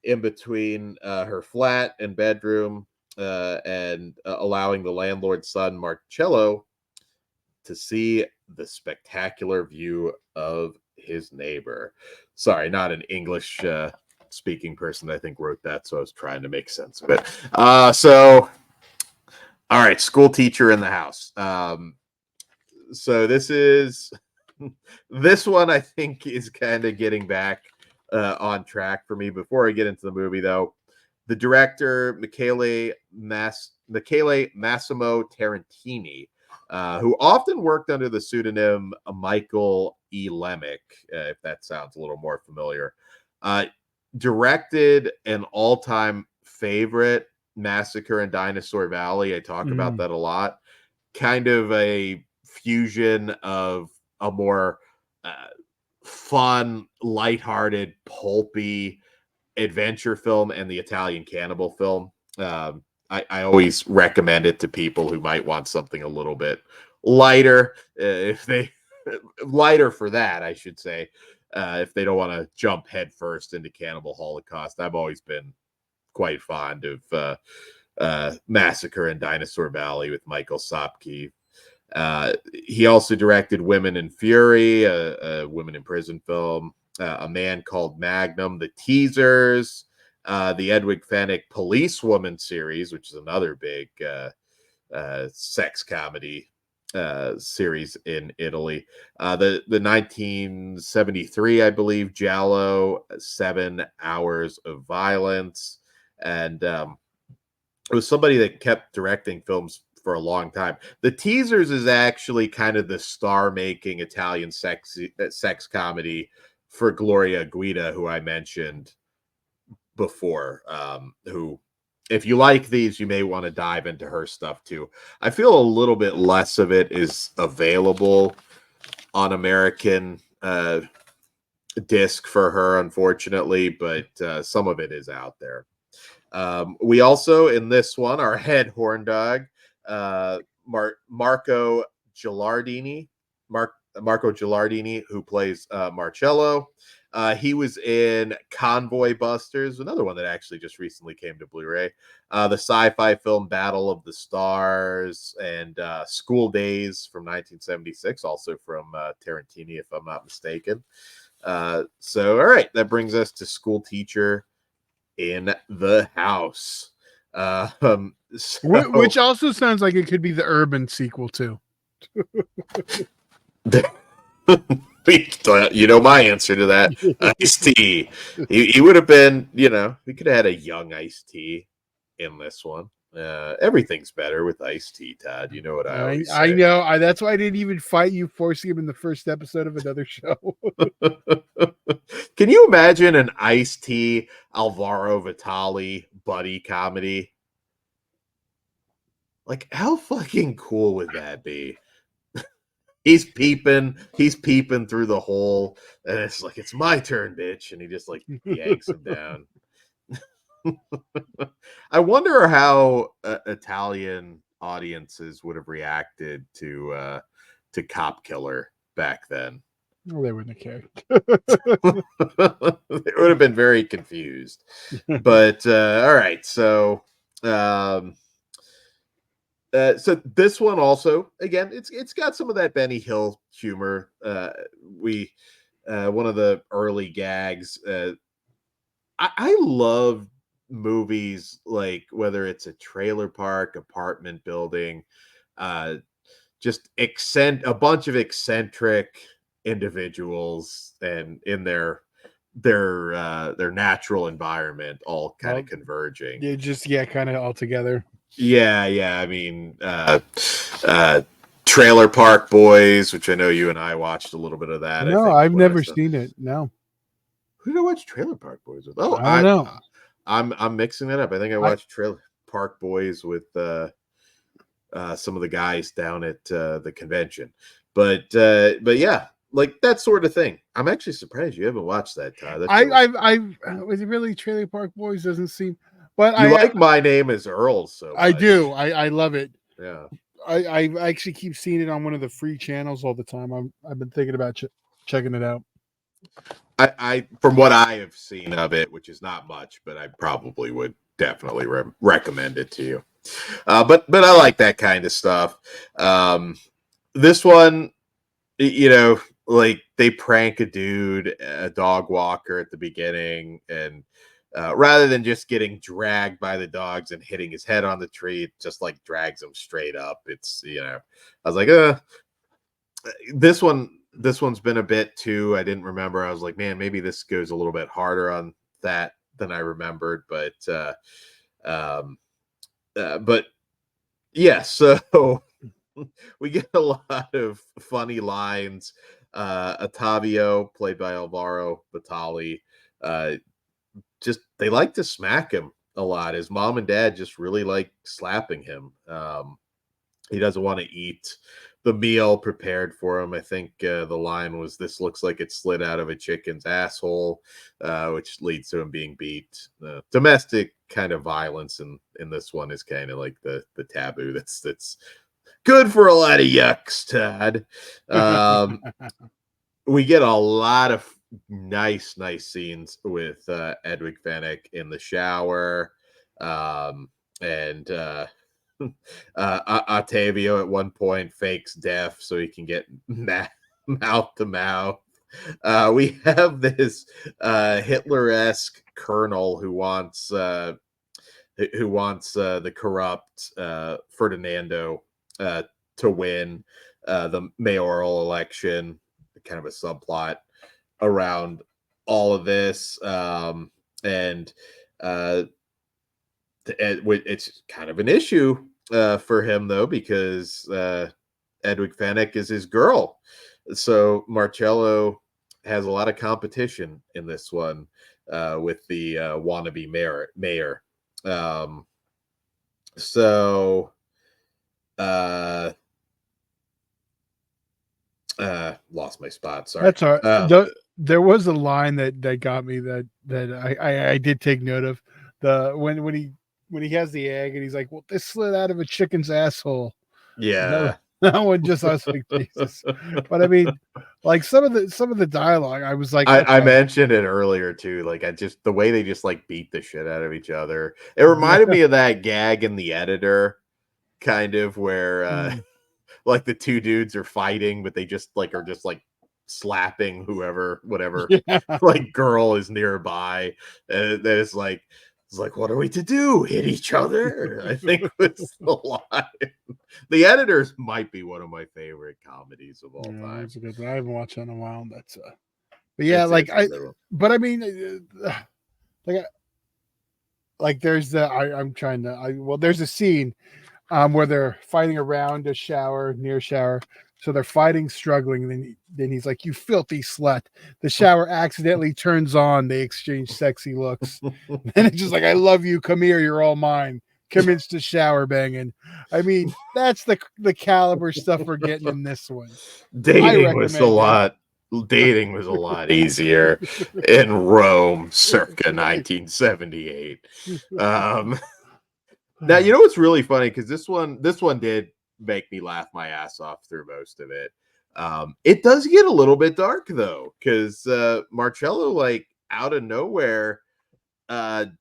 in between her flat and bedroom, and allowing the landlord's son, Marcello, to see the spectacular view of his neighbor. Sorry, not an English speaking person, I think, wrote that, so I was trying to make sense of it. So, all right, School Teacher in the House. So this one, I think, is kind of getting back on track for me. Before I get into the movie, though, the director, Michele Massimo Tarantini, who often worked under the pseudonym Michael E. Lemick, if that sounds a little more familiar, directed an all-time favorite, Massacre in Dinosaur Valley. I talk about that a lot. Kind of a fusion of a more fun, lighthearted, pulpy adventure film and the Italian cannibal film. I always recommend it to people who might want something a little bit lighter, if they lighter for that, I should say, if they don't want to jump headfirst into Cannibal Holocaust. I've always been quite fond of Massacre in Dinosaur Valley with Michael Sopke. He also directed Women in Fury, a women in prison film, A Man Called Magnum, The Teasers, the Edwige Fenech Policewoman series, which is another big sex comedy series in Italy. The 1973, I believe, Giallo, 7 Hours of Violence, and it was somebody that kept directing films for a long time. The Teasers is actually kind of the star-making Italian sex comedy for Gloria Guida, who I mentioned before, who, if you like these, you may want to dive into her stuff too. I feel a little bit less of it is available on American disc for her, unfortunately, but some of it is out there. We also, in this one, our head horn dog, Marco Gilardini, Marco Gilardini, who plays Marcello. He was in Convoy Busters, another one that actually just recently came to Blu-ray. The sci-fi film Battle of the Stars, and School Days from 1976, also from Tarantino, if I'm not mistaken. So, all right, that brings us to School Teacher in the House.
Which also sounds like it could be the Urban sequel too.
You know my answer to that. Ice-T. He would have been, we could have had a young Ice-T in this one. Everything's better with Ice-T, Todd. You know what I always say.
I know. That's why I didn't even fight you forcing him in the first episode of another show.
Can you imagine an Ice-T Alvaro Vitali buddy comedy? Like, how fucking cool would that be? He's peeping through the hole, and it's like, it's my turn, bitch, and he just like yanks him down. I wonder how Italian audiences would have reacted to Cop Killer back then.
Well, they wouldn't have cared.
They would have been very confused. But all right, so so this one also, again, it's got some of that Benny Hill humor. One of the early gags. I love movies like, whether it's a trailer park, apartment building, just a bunch of eccentric individuals, and in their natural environment, all kind of converging.
Yeah, just kind of all together.
Yeah. I mean, Trailer Park Boys, which I know you and I watched a little bit of that.
No, I've never seen it. No.
Who did I watch Trailer Park Boys with? Oh,
I don't know.
I'm mixing that up. I think I watched Trailer Park Boys with some of the guys down at the convention. But yeah, like that sort of thing. I'm actually surprised you haven't watched that, Todd.
Was it really Trailer Park Boys? Doesn't seem. But
you like My Name Is Earl, so
I do. I love it.
Yeah.
I actually keep seeing it on one of the free channels all the time. I've been thinking about checking it out.
I from what I have seen of it, which is not much, but I probably would definitely recommend it to you. But I like that kind of stuff. This one, like they prank a dog walker at the beginning, and rather than just getting dragged by the dogs and hitting his head on the tree, it just like drags him straight up. It's, I was like, this one's been a bit too. I didn't remember. I was like, man, maybe this goes a little bit harder on that than I remembered. But yeah, so we get a lot of funny lines. Ottavio, played by Alvaro Vitali, just they like to smack him a lot. His mom and dad just really like slapping him. He doesn't want to eat the meal prepared for him. I think the line was, "This looks like it slid out of a chicken's asshole," which leads to him being beat. Domestic kind of violence in this one is kind of like the taboo that's good for a lot of yucks, Todd. We get a lot of nice scenes with Edwige Fenech in the shower, and Ottavio at one point fakes deaf so he can get mouth to mouth. We have this Hitler-esque colonel who wants the corrupt Ferdinando to win the mayoral election, kind of a subplot around all of this. And it's kind of an issue for him, though, because Edwige Fenech is his girl. So Marcello has a lot of competition in this one with the wannabe mayor. So lost my spot. Sorry.
That's all right. There was a line that got me that I did take note of. When he has the egg and he's like, "Well, this slid out of a chicken's asshole."
Yeah.
That one just, I was like, Jesus. But I mean, like some of the dialogue, I was like,
I
okay.
mentioned it earlier too. Like the way they just like beat the shit out of each other. It reminded me of that gag in The Editor, kind of where like the two dudes are fighting, but they just like are just like slapping whatever like girl is nearby. And then it's like, what are we to do? Hit each other? I think was the line. The Editors might be one of my favorite comedies of all time.
That's a good one. I haven't watched that in a while. That's but yeah, but I mean, like there's there's a scene where they're fighting around a shower, near a shower. So they're fighting, struggling, and then he's like, "You filthy slut." The shower accidentally turns on. They exchange sexy looks. And it's just like, "I love you. Come here. You're all mine." Commits to shower banging. I mean, that's the caliber stuff we're getting in this one.
Dating was a lot easier in Rome circa 1978. Now, you know what's really funny, because this one did make me laugh my ass off through most of it. It does get a little bit dark though, because Marcello, like out of nowhere, I'm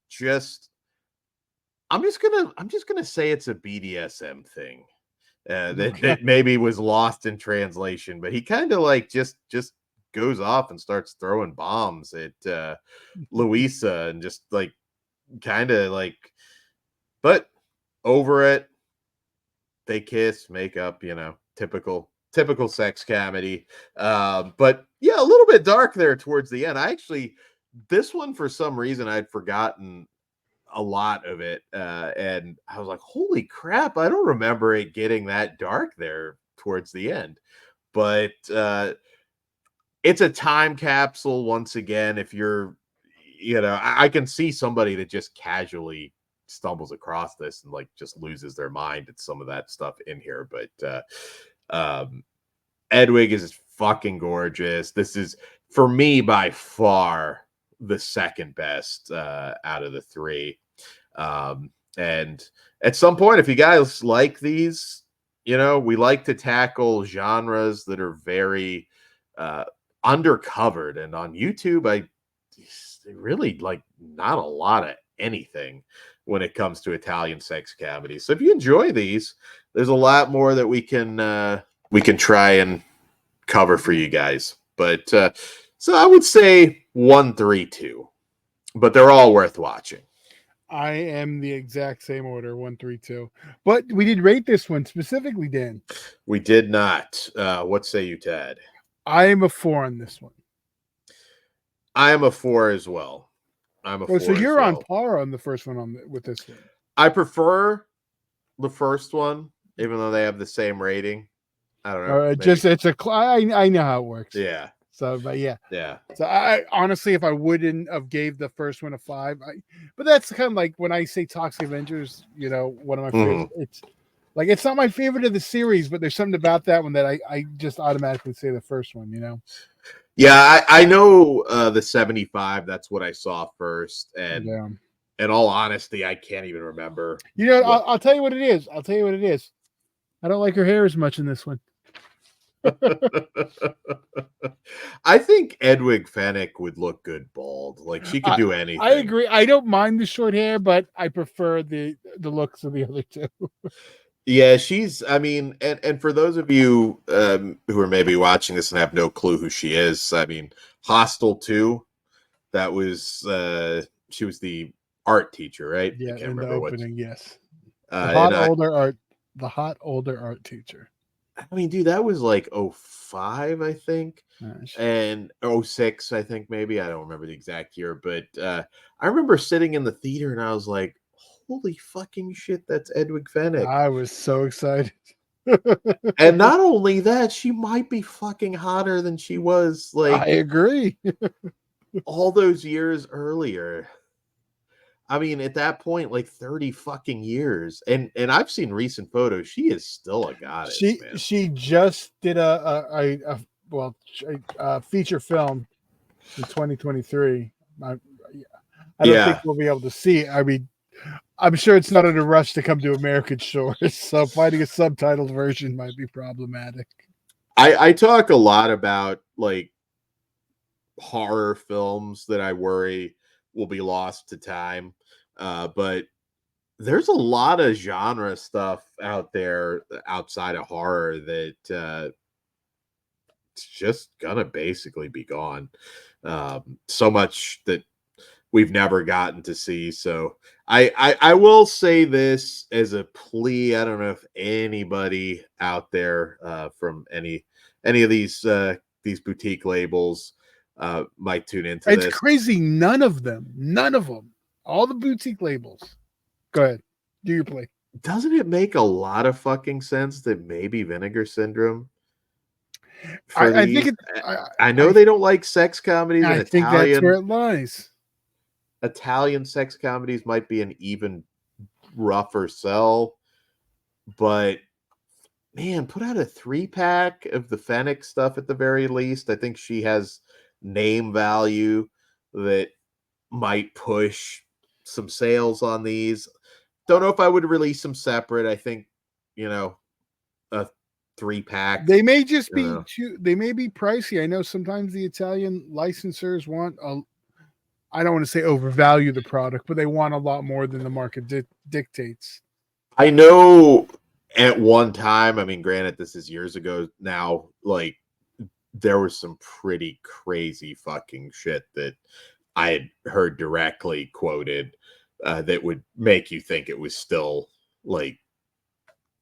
just gonna say it's a BDSM thing that maybe was lost in translation, but he kind of like just goes off and starts throwing bombs at Louisa, and just like kind of like, but over it, they kiss, make up, typical sex comedy. But yeah, a little bit dark there towards the end. This one, for some reason, I'd forgotten a lot of it, and I was like, holy crap, I don't remember it getting that dark there towards the end. But it's a time capsule once again. If you're, I can see somebody that just casually stumbles across this and like just loses their mind at some of that stuff in here. But Edwige is fucking gorgeous. This is, for me, by far the second best out of the three. And at some point, if you guys like these, we like to tackle genres that are very undercovered, and on YouTube, I really like not a lot of anything when it comes to Italian sex comedy. So if you enjoy these, there's a lot more that we can try and cover for you guys. But so I would say 1, 3, 2, but they're all worth watching.
I am the exact same order, 1, 3, 2. But we did rate this one specifically, Dan.
We did not. What say you, Tad?
I am a 4 on this one.
I am a 4 as well. I'm a 4.
So you're on par on the first one with this one.
I prefer the first one, even though they have the same rating. I don't know.
I know how it works.
Yeah.
So, but yeah.
Yeah.
So I honestly, if I wouldn't have gave the first one a 5, but that's kind of like when I say Toxic Avengers, one of my favorites. It's like, it's not my favorite of the series, but there's something about that one that I just automatically say the first one,
Yeah, I know the 75. That's what I saw first, and in all honesty, I can't even remember.
I'll tell you what it is. I don't like her hair as much in this one.
I think Edwige Fenech would look good bald. Like, she could do anything.
I agree. I don't mind the short hair, but I prefer the looks of the other two.
Yeah, she's, I mean, and for those of you who are maybe watching this and have no clue who she is, I mean, Hostel 2, that was, she was the art teacher, right?
Yeah,
I can't
in the
remember
opening, yes.
The hot
older art teacher.
I mean, dude, that was like 05, I think. And 06, I think, maybe. I don't remember the exact year, but I remember sitting in the theater and I was like, holy fucking shit, that's Edwige Fenech.
I was so excited.
And not only that, she might be fucking hotter than she was
I
like
agree.
all those years earlier. I mean, at that point, like 30 fucking years. And I've seen recent photos. She is still a goddess, man.
She just did a feature film in 2023. I don't think
Yeah.
we'll be able to see it. I mean, I'm sure it's not in a rush to come to American shores, so finding a subtitled version might be problematic.
I talk a lot about like horror films that I worry will be lost to time. But there's a lot of genre stuff out there outside of horror that it's just gonna basically be gone. So much that we've never gotten to see. So I will say this as a plea. I don't know if anybody out there from any of these boutique labels might tune into
It's
this.
crazy. None of them. All the boutique labels. Go ahead. Do your play.
Doesn't it make a lot of fucking sense that maybe Vinegar Syndrome for
I think
these?
it.
I know they don't like sex comedies, and
I think that's where
Italian
it lies.
sex comedies might be an even rougher sell. But man, put out a 3-pack of the Fenech stuff at the very least. I think she has name value that might push some sales on these. Don't know if I would release them separate. I think, a 3-pack.
They may just be they may be pricey. I know sometimes the Italian licensors want I don't want to say overvalue the product, but they want a lot more than the market dictates.
I know at one time, I mean, granted, this is years ago now, like there was some pretty crazy fucking shit that I had heard directly quoted that would make you think it was still like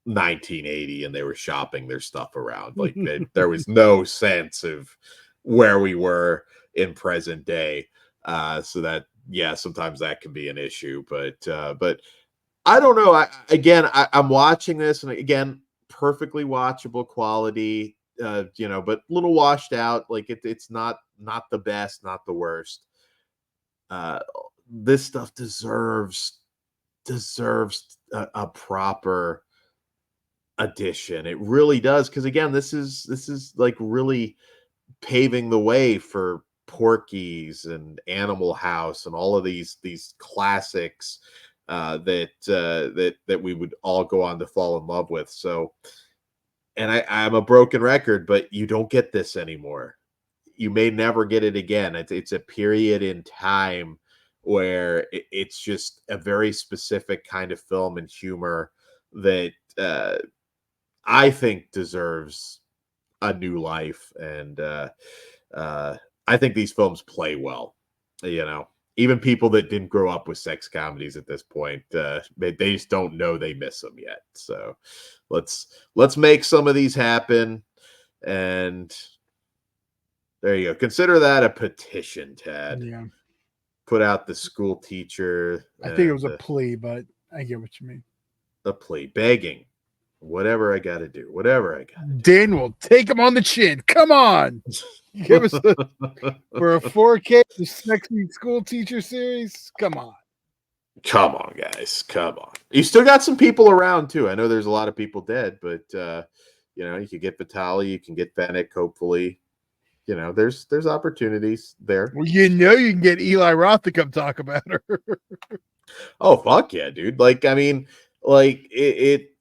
1980 and they were shopping their stuff around. Like there was no sense of where we were in present day. So that, yeah, sometimes that can be an issue, but I don't know. I'm watching this, and again, perfectly watchable quality, but a little washed out. Like it's not the best, not the worst. This stuff deserves a proper edition. It really does, because again, this is like really paving the way for Porky's and Animal House and all of these classics that we would all go on to fall in love with. So, and I'm a broken record, but you don't get this anymore. You may never get it again. It's a period in time where it's just a very specific kind of film and humor that I think deserves a new life. And I think these films play well. Even people that didn't grow up with sex comedies at this point, they just don't know they miss them yet. So let's make some of these happen. And there you go. Consider that a petition, Ted.
Yeah.
Put out the school teacher.
I think it was a plea, but I get what you mean.
A plea, begging, whatever I got to do, whatever I got to do.
Dan will take him on the chin. Come on. Give us for a 4K sexy school teacher series. Come on.
Come on, guys. Come on. You still got some people around too. I know there's a lot of people dead, but you could get Vitali, you can get Fenech, hopefully. There's opportunities there.
Well, you can get Eli Roth to come talk about her.
Oh, fuck yeah, dude. Like, I mean, like it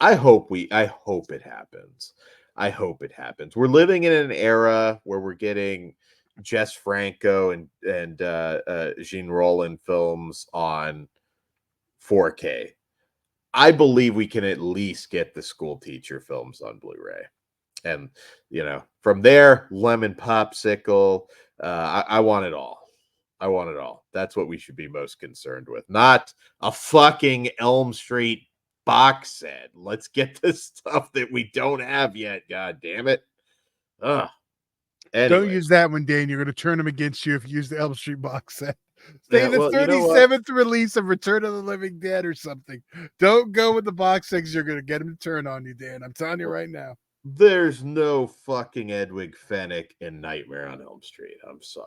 I hope it happens. I hope it happens. We're living in an era where we're getting Jess Franco and Jean Rollin films on 4K. I believe we can at least get the school teacher films on Blu-ray. And, from there, Lemon Popsicle, I want it all. I want it all. That's what we should be most concerned with. Not a fucking Elm Street box set. Let's get the stuff that we don't have yet. God damn it. Ugh.
Don't
Anyway.
use that one, Dan. You're going to turn them against you if you use the Elm Street box set. Say
Yeah,
the
well, you know what?
37th release of Return of the Living Dead or something. Don't go with the box sets. You're going to get them to turn on you, Dan. I'm telling you right now.
There's no fucking Edwige Fenech in Nightmare on Elm Street. I'm sorry.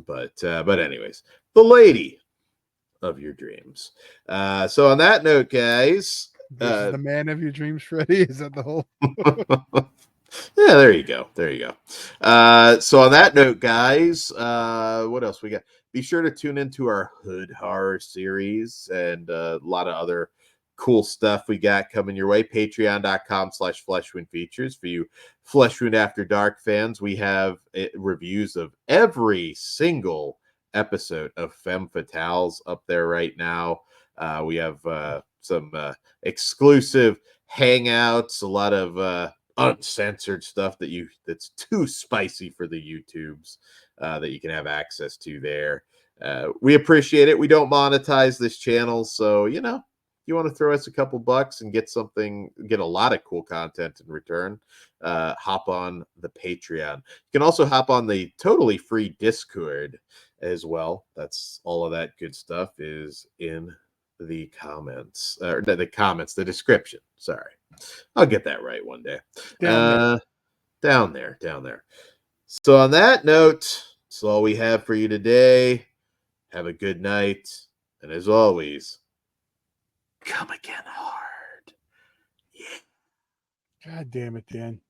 But anyways, the lady of your dreams. So on that note, guys,
This is the man of your dreams, Freddy. Is that the whole?
yeah, there you go. There you go. So on that note, guys, what else we got? Be sure to tune into our Hood Horror series and a lot of other cool stuff we got coming your way. Patreon.com/FleshWound Features. For you Flesh Wound After Dark fans, we have reviews of every single episode of Femme Fatales up there right now. We have some exclusive hangouts, a lot of uncensored stuff that's too spicy for the YouTubes that you can have access to there. We appreciate it. We don't monetize this channel, so you want to throw us a couple bucks and get a lot of cool content in return, hop on the Patreon. You can also hop on the totally free Discord as well. That's all of that good stuff is in the comments, or the description. Sorry. I'll get that right one day. Down there. So on that note, that's all we have for you today. Have a good night. And as always, come again hard. Yeah.
God damn it, Dan.